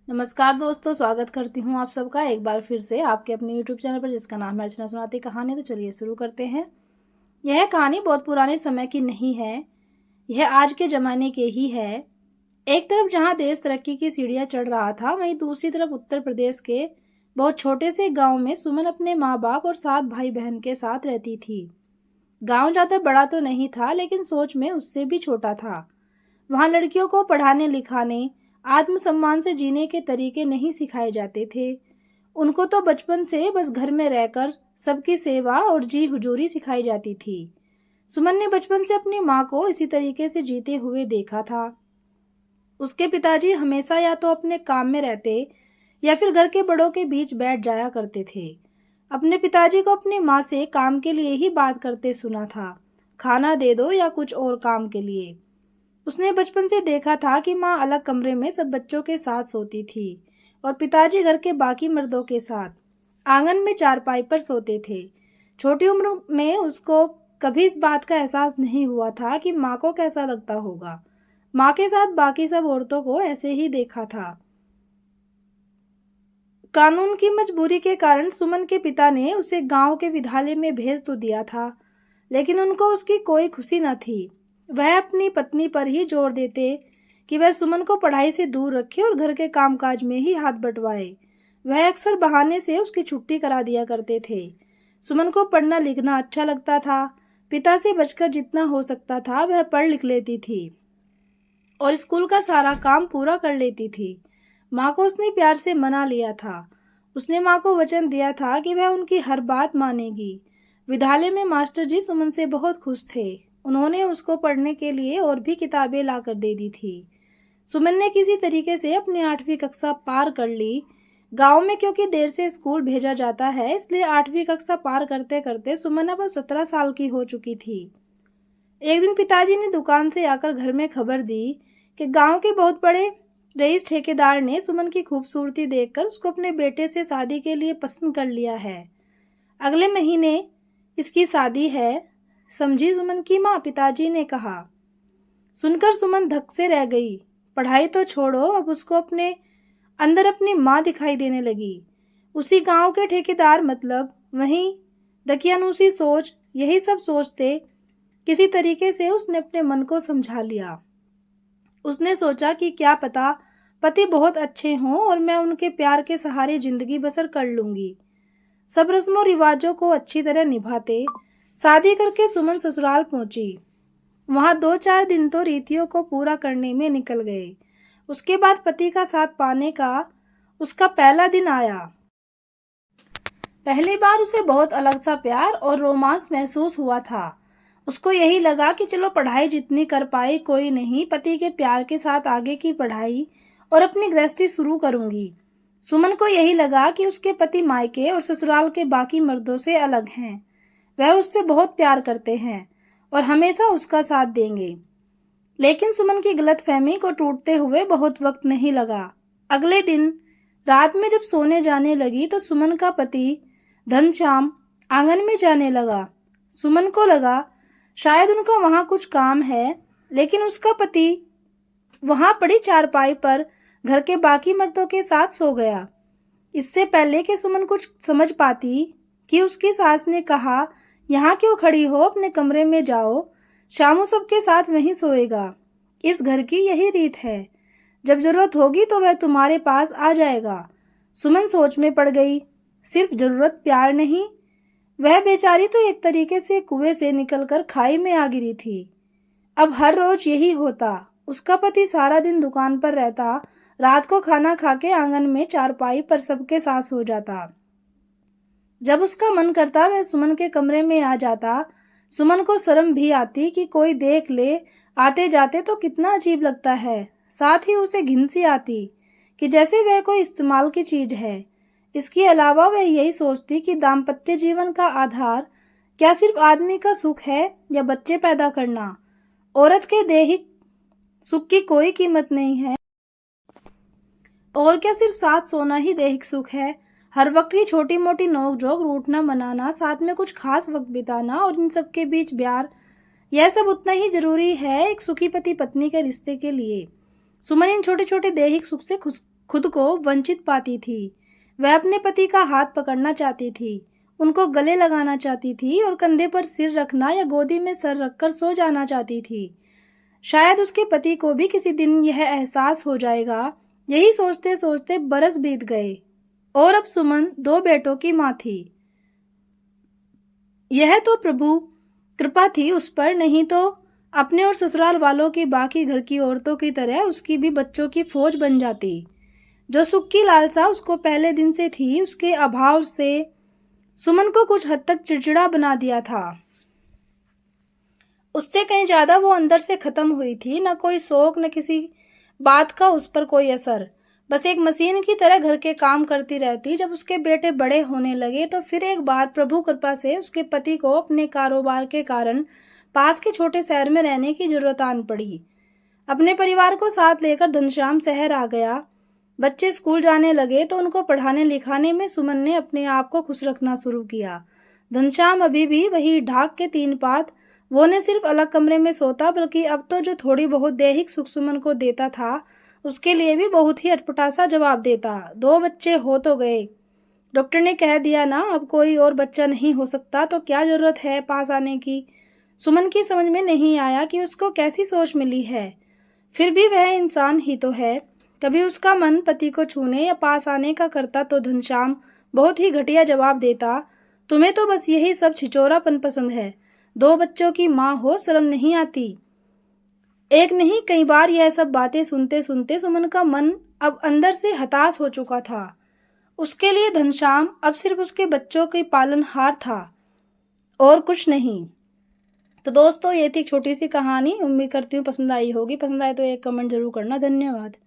नमस्कार दोस्तों, स्वागत करती हूँ आप सबका एक बार फिर से आपके अपने यूट्यूब चैनल पर, जिसका नाम है अर्चना सुनाती कहानी। तो चलिए शुरू करते हैं। यह कहानी बहुत पुराने समय की नहीं है, यह आज के ज़माने के ही है। एक तरफ जहाँ देश तरक्की की सीढ़ियाँ चढ़ रहा था, वहीं दूसरी तरफ उत्तर प्रदेश के बहुत छोटे से गाँव में सुमन अपने माँ बाप और 7 भाई बहन के साथ रहती थी। गाँव ज़्यादा बड़ा तो नहीं था, लेकिन सोच में उससे भी छोटा था। वहाँ लड़कियों को पढ़ाने लिखाने, आत्मसम्मान से जीने के तरीके नहीं सिखाए जाते थे। उनको तो बचपन से बस घर में रहकर सबकी सेवा और जी हुजूरी सिखाई जाती थी। सुमन ने बचपन से अपनी माँ को इसी तरीके से जीते हुए देखा था। उसके पिताजी हमेशा या तो अपने काम में रहते या फिर घर के बड़ों के बीच बैठ जाया करते थे। अपने पिताजी को अपनी माँ से काम के लिए ही बात करते सुना था, खाना दे दो या कुछ और काम के लिए। उसने बचपन से देखा था कि माँ अलग कमरे में सब बच्चों के साथ सोती थी और पिताजी घर के बाकी मर्दों के साथ आंगन में चारपाई पर सोते थे। छोटी उम्र में उसको कभी इस बात का एहसास नहीं हुआ था कि माँ को कैसा लगता होगा। माँ के साथ बाकी सब औरतों को ऐसे ही देखा था। कानून की मजबूरी के कारण सुमन के पिता ने उसे गांव के विद्यालय में भेज तो दिया था, लेकिन उनको उसकी कोई खुशी न थी। वह अपनी पत्नी पर ही जोर देते कि वह सुमन को पढ़ाई से दूर रखे और घर के कामकाज में ही हाथ बंटवाए। वह अक्सर बहाने से उसकी छुट्टी करा दिया करते थे। सुमन को पढ़ना लिखना अच्छा लगता था। पिता से बचकर जितना हो सकता था वह पढ़ लिख लेती थी और स्कूल का सारा काम पूरा कर लेती थी। माँ को उसने प्यार से मना लिया था। उसने माँ को वचन दिया था कि वह उनकी हर बात मानेगी। विद्यालय में मास्टर जी सुमन से बहुत खुश थे। उन्होंने उसको पढ़ने के लिए और भी किताबें लाकर दे दी थी। सुमन ने किसी तरीके से अपनी 8वीं कक्षा पार कर ली। गांव में क्योंकि देर से स्कूल भेजा जाता है, इसलिए 8वीं कक्षा पार करते करते सुमन अब 17 साल की हो चुकी थी। एक दिन पिताजी ने दुकान से आकर घर में खबर दी कि गांव के बहुत बड़े रईस ठेकेदार ने सुमन की खूबसूरती देखकर उसको अपने बेटे से शादी के लिए पसंद कर लिया है। अगले महीने इसकी शादी है, समझी सुमन की माँ, पिताजी ने कहा। सुनकर सुमन धक से रह गई। पढ़ाई तो छोड़ो, अब उसको अपने अंदर अपनी माँ दिखाई देने लगी। उसी गांव के ठेकेदार, मतलब वहीं दकियानूसी सोच, यही सब सोचते। किसी तरीके से उसने अपने मन को समझा लिया। उसने सोचा कि क्या पता पति बहुत अच्छे हों और मैं उनके प्यार के सहारे जिंदगी बसर कर लूंगी। सब रस्मों रिवाजों को अच्छी तरह निभाते शादी करके सुमन ससुराल पहुंची। वहां 2-4 दिन तो रीतियों को पूरा करने में निकल गए। उसके बाद पति का साथ पाने का उसका पहला दिन आया। पहली बार उसे बहुत अलग सा प्यार और रोमांस महसूस हुआ था। उसको यही लगा कि चलो पढ़ाई जितनी कर पाई कोई नहीं, पति के प्यार के साथ आगे की पढ़ाई और अपनी गृहस्थी शुरू करूंगी। सुमन को यही लगा कि उसके पति मायके और ससुराल के बाकी मर्दों से अलग हैं। वह उससे बहुत प्यार करते हैं और हमेशा उसका साथ देंगे। लेकिन सुमन की गलतफहमी को टूटते हुए बहुत वक्त नहीं लगा। अगले दिन रात में जब सोने जाने लगी तो सुमन का पति घनश्याम आंगन में जाने लगा। सुमन को लगा शायद उनका वहां कुछ काम है, लेकिन उसका पति वहां पड़ी चारपाई पर घर के बाकी मर्दों के साथ सो गया। इससे पहले कि सुमन कुछ समझ पाती कि उसकी सास ने कहा, यहाँ क्यों खड़ी हो, अपने कमरे में जाओ, शामू सबके साथ वहीं सोएगा। इस घर की यही रीत है, जब जरूरत होगी तो वह तुम्हारे पास आ जाएगा। सुमन सोच में पड़ गई। सिर्फ जरूरत प्यार नहीं, वह बेचारी तो एक तरीके से कुएं से निकलकर खाई में आ गिरी थी। अब हर रोज यही होता। उसका पति सारा दिन दुकान पर रहता, रात को खाना खा के आंगन में चारपाई पर सबके साथ सो जाता। जब उसका मन करता वह सुमन के कमरे में आ जाता। सुमन को शर्म भी आती कि कोई देख ले आते जाते तो कितना अजीब लगता है। साथ ही उसे घिन सी आती कि जैसे वह कोई इस्तेमाल की चीज है। इसके अलावा वह यही सोचती कि दाम्पत्य जीवन का आधार क्या सिर्फ आदमी का सुख है या बच्चे पैदा करना। औरत के दैहिक सुख की कोई कीमत नहीं है, और क्या सिर्फ साथ सोना ही दैहिक सुख है। हर वक्त की छोटी मोटी नोक-झोंक, रूठना मनाना, साथ में कुछ खास वक्त बिताना और इन सब के बीच प्यार, यह सब उतना ही जरूरी है एक सुखी पति पत्नी के रिश्ते के लिए। सुमन इन छोटे छोटे दैहिक सुख से खुद को वंचित पाती थी। वह अपने पति का हाथ पकड़ना चाहती थी, उनको गले लगाना चाहती थी और कंधे पर सिर रखना या गोदी में सर रखकर सो जाना चाहती थी। शायद उसके पति को भी किसी दिन यह एहसास हो जाएगा। यही सोचते सोचते बरस बीत गए और अब सुमन 2 बेटों की माँ थी। यह तो प्रभु कृपा थी उस पर, नहीं तो अपने और ससुराल वालों की बाकी घर की औरतों की तरह उसकी भी बच्चों की फौज बन जाती। जो सुख की लालसा उसको पहले दिन से थी, उसके अभाव से सुमन को कुछ हद तक चिड़चिड़ा बना दिया था। उससे कहीं ज्यादा वो अंदर से खत्म हुई थी। न कोई शौक, न किसी बात का उस पर कोई असर। बस एक मशीन की तरह घर के काम करती रहती। जब उसके बेटे बड़े होने लगे तो फिर एक बार प्रभु कृपा से उसके पति को अपने कारोबार के कारण पास के छोटे शहर में रहने की जरूरत आन पड़ी। अपने परिवार को साथ लेकर घनश्याम शहर आ गया। बच्चे स्कूल जाने लगे तो उनको पढ़ाने लिखाने में सुमन ने अपने आप को खुश रखना शुरू किया। घनश्याम अभी भी वही ढाक के 3 पात। वो न सिर्फ अलग कमरे में सोता, बल्कि अब तो जो थोड़ी बहुत दैहिक सुख सुमन को देता था, उसके लिए भी बहुत ही अटपटा जवाब देता। 2 बच्चे हो तो गए, डॉक्टर ने कह दिया ना, अब कोई और बच्चा नहीं हो सकता, तो क्या जरूरत है पास आने की। सुमन की समझ में नहीं आया कि उसको कैसी सोच मिली है। फिर भी वह इंसान ही तो है। कभी उसका मन पति को छूने या पास आने का करता तो घनश्याम बहुत ही घटिया जवाब देता, तुम्हें तो बस यही सब छिचोरापन पसंद है। 2 बच्चों की माँ हो, शर्म नहीं आती। एक नहीं, कई बार यह सब बातें सुनते सुनते सुमन का मन अब अंदर से हताश हो चुका था। उसके लिए घनश्याम अब सिर्फ उसके बच्चों के पालनहार था और कुछ नहीं। तो दोस्तों, ये थी एक छोटी सी कहानी। उम्मीद करती हूँ पसंद आई होगी। पसंद आए तो एक कमेंट जरूर करना। धन्यवाद।